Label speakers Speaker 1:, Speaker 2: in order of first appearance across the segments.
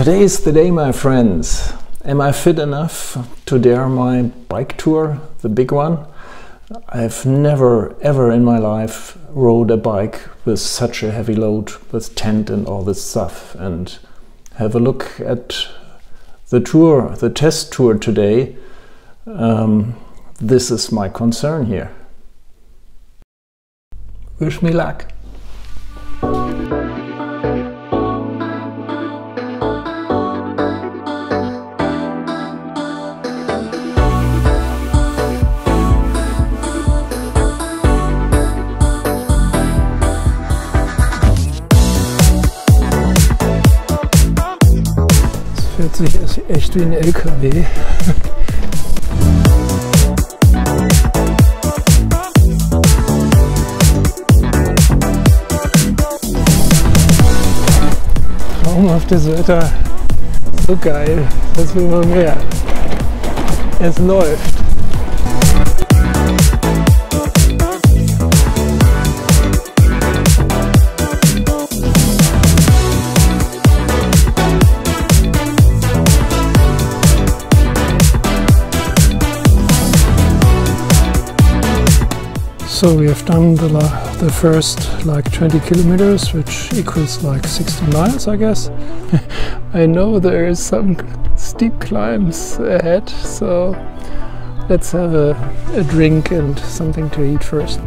Speaker 1: Today is the day, my friends. Am I fit enough to dare my bike tour, the big one? I've never ever in my life rode a bike with such a heavy load, with tent and all this stuff. And have a look at the tour, the test tour today. This is my concern here. Wish me luck.
Speaker 2: Hört sich echt wie ein LKW. Traumhaftes Wetter, so geil, was will man mehr? Es läuft. So we have done the first like 20 kilometers, which equals like 60 miles, I guess. I know there is some steep climbs ahead, so let's have a drink and something to eat first.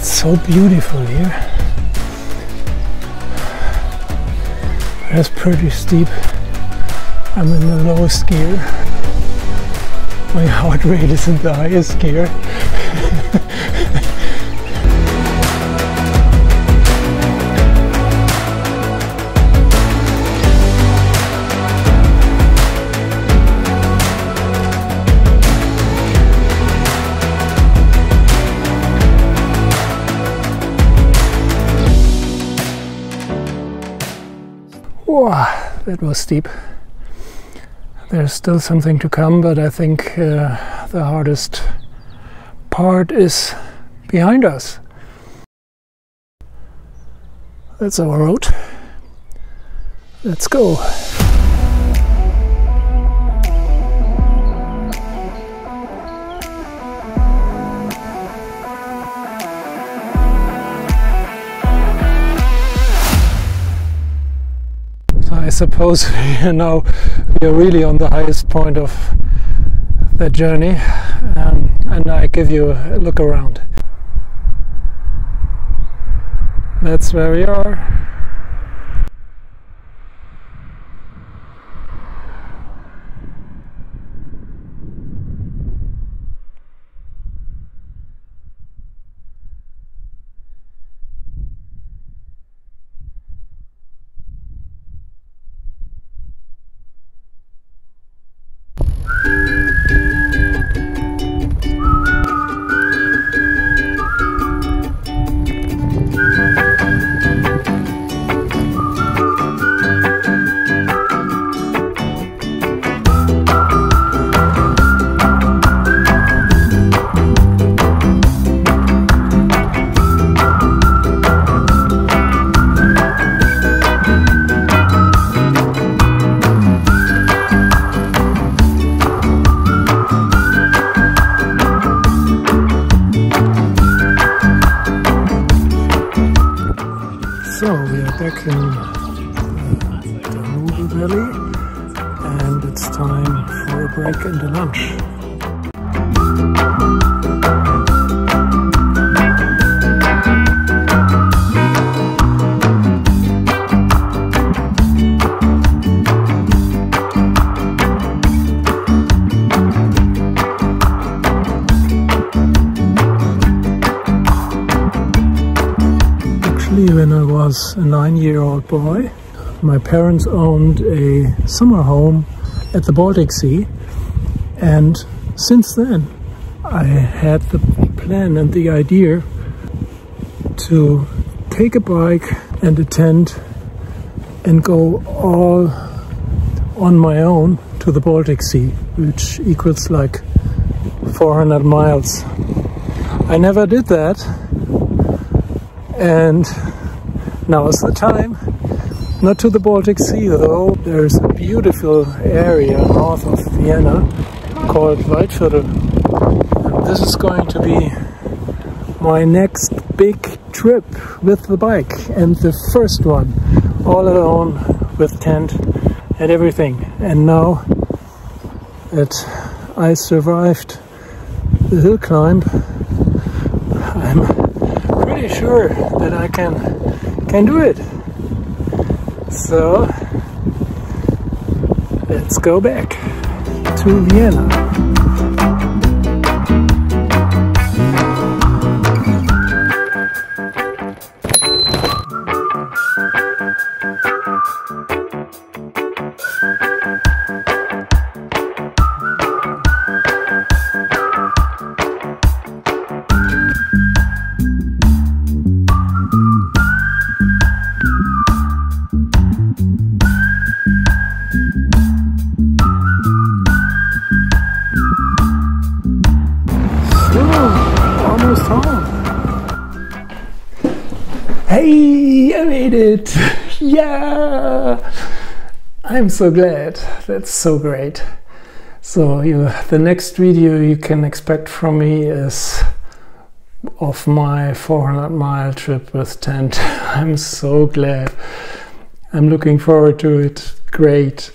Speaker 2: So beautiful here. It's pretty steep. I'm in the lowest gear. My heart rate is in the highest gear. Wow, that was steep. There's still something to come, but I think the hardest part is behind us. That's our road. Let's go. I suppose now we are really on the highest point of that journey, and I give you a look around. That's where we are. So we are back in the Noodle Valley, and it's time for a break and a lunch. When I was a 9-year-old boy, my parents owned a summer home at the Baltic Sea, and since then I had the plan and the idea to take a bike and a tent and go all on my own to the Baltic Sea, which equals like 400 miles. I never did that, and now is the time. Not to the Baltic Sea though. There's a beautiful area north of Vienna called Biketour. This is going to be my next big trip with the bike, and the first one all alone with tent and everything. And now that I survived the hill climb, I'm pretty sure that I can do it. So let's go back to Vienna. Hey, I made it! Yeah! I'm so glad. That's so great. So the next video you can expect from me is of my 400-mile trip with tent. I'm so glad. I'm looking forward to it. Great.